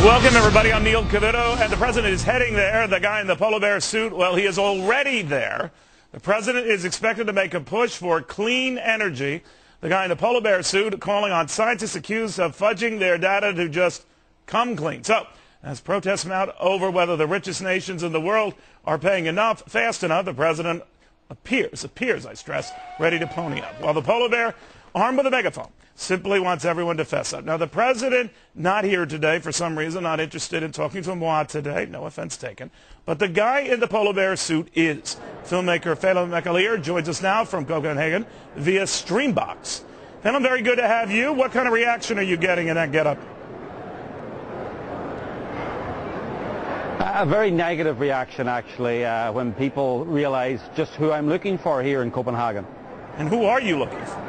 Welcome, everybody. I'm Neil Cavuto, and the president is heading there. The guy in the polar bear suit, well, he is already there. The president is expected to make a push for clean energy. The guy in the polar bear suit calling on scientists accused of fudging their data to just come clean. So, as protests mount over whether the richest nations in the world are paying enough, fast enough, the president appears, I stress, ready to pony up. While the polar bear, armed with a megaphone, simply wants everyone to fess up. Now, the president, not here today for some reason, not interested in talking to moi today, no offense taken. But the guy in the polar bear suit is. Filmmaker Phelim McAleer joins us now from Copenhagen via Streambox. Phelim, very good to have you. What kind of reaction are you getting in that getup? A very negative reaction, actually, when people realize just who I'm looking for here in Copenhagen. And who are you looking for?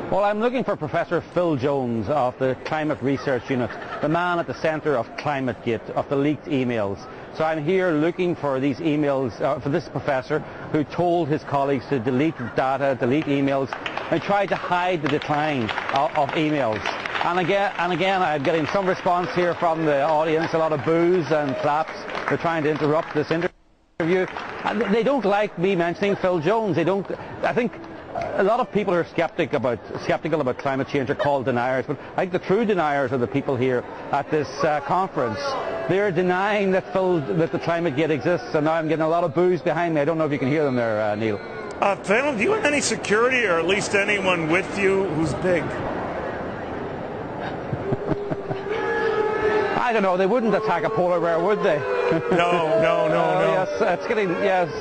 Well, I'm looking for Professor Phil Jones of the Climate Research Unit, the man at the centre of ClimateGate, of the leaked emails. So I'm here looking for these emails, for this professor who told his colleagues to delete data, delete emails, and tried to hide the decline of emails. And again, I'm getting some response here from the audience, a lot of boos and claps. They're trying to interrupt this interview. And they don't like me mentioning Phil Jones. They don't. I think a lot of people are skeptical about climate change are called deniers, but I think the true deniers are the people here at this conference. They're denying that the ClimateGate exists, and now I'm getting a lot of boos behind me. I don't know if you can hear them there, Neil. Phelim, do you have any security, or at least anyone with you who's big? I don't know. They wouldn't attack a polar bear, would they? No. Yes, it's getting yes.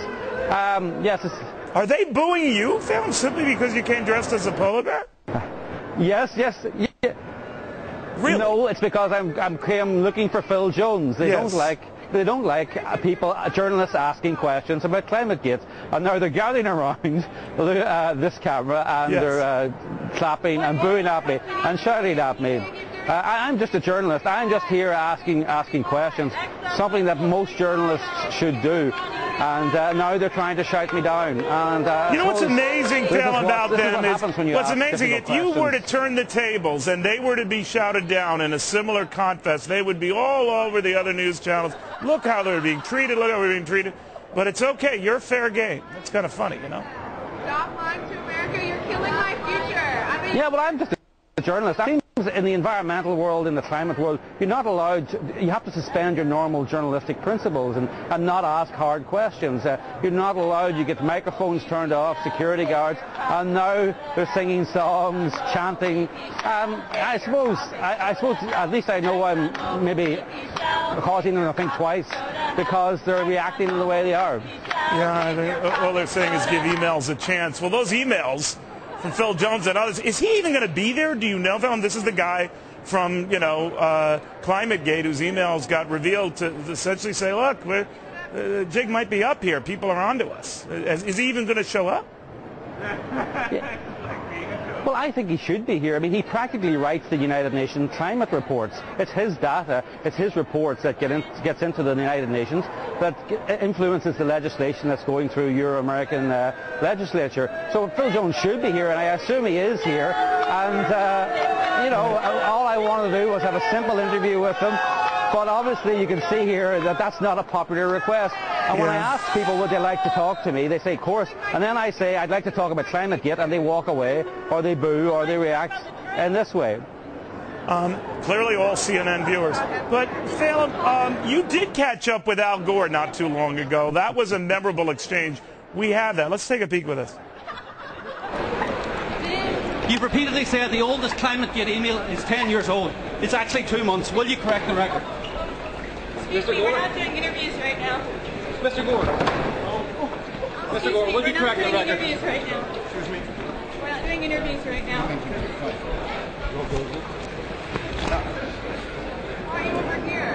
Are they booing you, Phelim, simply because you came dressed as a polar bear? Yes. Really? No, it's because I'm looking for Phil Jones. They don't like people, journalists asking questions about ClimateGate, and now they're gathering around this camera and they're clapping and booing at me and shouting at me. I'm just a journalist. I'm just here asking questions, something that most journalists should do. And now they're trying to shout me down. And you know what's amazing, Phelim, about them is what's amazing. If you were to turn the tables and they were to be shouted down in a similar contest, they would be all over the other news channels. Look how they're being treated. Look how we're being treated. But it's okay. You're fair game. That's kind of funny, you know. Stop lying to America. You're killing my future. Yeah, well, I'm just a journalist. In the environmental world, in the climate world, you're not allowed you have to suspend your normal journalistic principles and not ask hard questions. You're not allowed, you get microphones turned off, security guards, and now they're singing songs, chanting. I suppose at least I know I'm maybe causing them to think twice because they're reacting in the way they are. Yeah, all they're saying is give emails a chance. Well, those emails from Phil Jones and others, is he even going to be there? Do you know, Phil? This is the guy from, ClimateGate whose emails got revealed to essentially say, look, jig might be up here. People are onto us. Is he even going to show up? Yeah. Well, I think he should be here. I mean, he practically writes the United Nations climate reports. It's his data, it's his reports that gets into the United Nations, that influences the legislation that's going through your American legislature. So Phil Jones should be here, and I assume he is here. And, all I wanted to do was have a simple interview with him. But obviously you can see here that that's not a popular request. And when I ask people would they like to talk to me, they say, of course. And then I say, I'd like to talk about ClimateGate, and they walk away, or they boo, or they react in this way. Clearly all CNN viewers. But, Phelim, you did catch up with Al Gore not too long ago. That was a memorable exchange. We have that. Let's take a peek with this. You've repeatedly said the oldest ClimateGate email is 10 years old. It's actually 2 months. Will you correct the record? Excuse me, we're not doing interviews right now. Mr. Gore. Mr. Gore, will you correct the record? We're not doing interviews right now. Excuse me. We're not doing interviews right now. Why are you over here?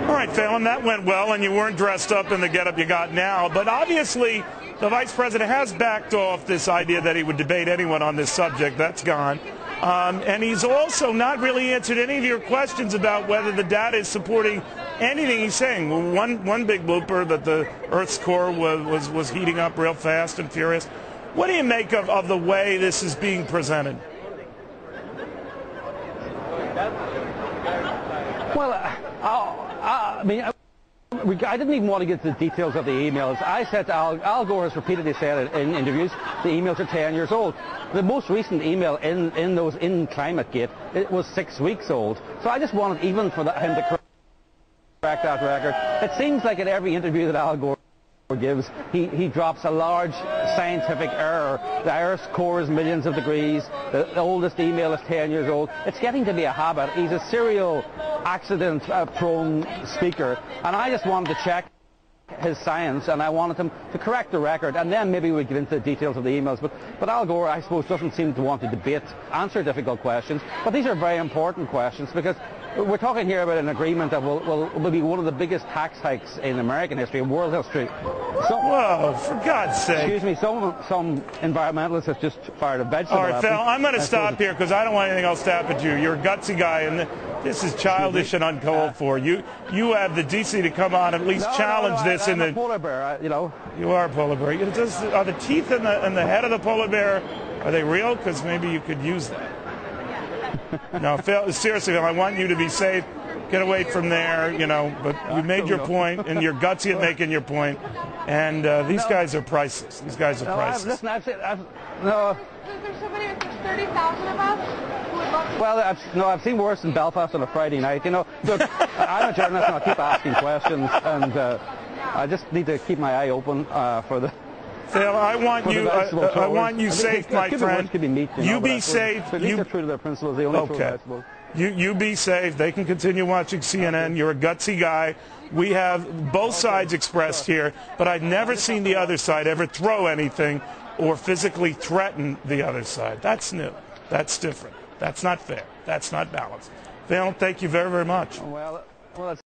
All right, Phelim, that went well, and you weren't dressed up in the getup you got now. But obviously, the vice president has backed off this idea that he would debate anyone on this subject. That's gone. And he's also not really answered any of your questions about whether the data is supporting anything he's saying. Well, one big blooper that the Earth's core was heating up real fast and furious. What do you make of the way this is being presented? Well, I mean, I didn't even want to get to the details of the emails. I said to Al Gore has repeatedly said in interviews, the emails are 10 years old. The most recent email in ClimateGate, it was 6 weeks old. So I just wanted even for him to correct that record. It seems like in every interview that Al Gore gives, he drops a large scientific error. The Earth's core is millions of degrees. The oldest email is 10 years old. It's getting to be a habit. He's a serial accident-prone speaker, and I just wanted to check his science, and I wanted him to correct the record, and then maybe we'd get into the details of the emails. But Al Gore, I suppose, doesn't seem to want to answer difficult questions. But these are very important questions, because we're talking here about an agreement that will be one of the biggest tax hikes in American history, in world history. Whoa, for God's sake. Excuse me, some environmentalists have just fired a vegetable. All right, Phil, I'm going to stop here because I don't want anything else to happen to you. You're a gutsy guy, and this is childish and uncalled for. You have the decency to come on and at least challenge this. I'm a polar bear, you know. You are a polar bear. Are the teeth in the head of the polar bear, are they real? Because maybe you could use that. No, Phil, seriously, Phil, I want you to be safe. Get away from there, you know. But you made your point, and you're gutsy at making your point. And these guys are priceless. These guys are priceless. Listen, Is there somebody, there's 30,000 of us who would love to... Well, I've seen worse in Belfast on a Friday night. You know, look, I'm a journalist and I keep asking questions, and I just need to keep my eye open for the... Phil, I want you safe, my friend. You be safe. At least they're true to their principles. They only true, I suppose. You be safe. They can continue watching CNN. You're a gutsy guy. We have both sides expressed here, but I've never seen the other side ever throw anything or physically threaten the other side. That's new. That's different. That's not fair. That's not balanced. Phil, thank you very, very much. Well,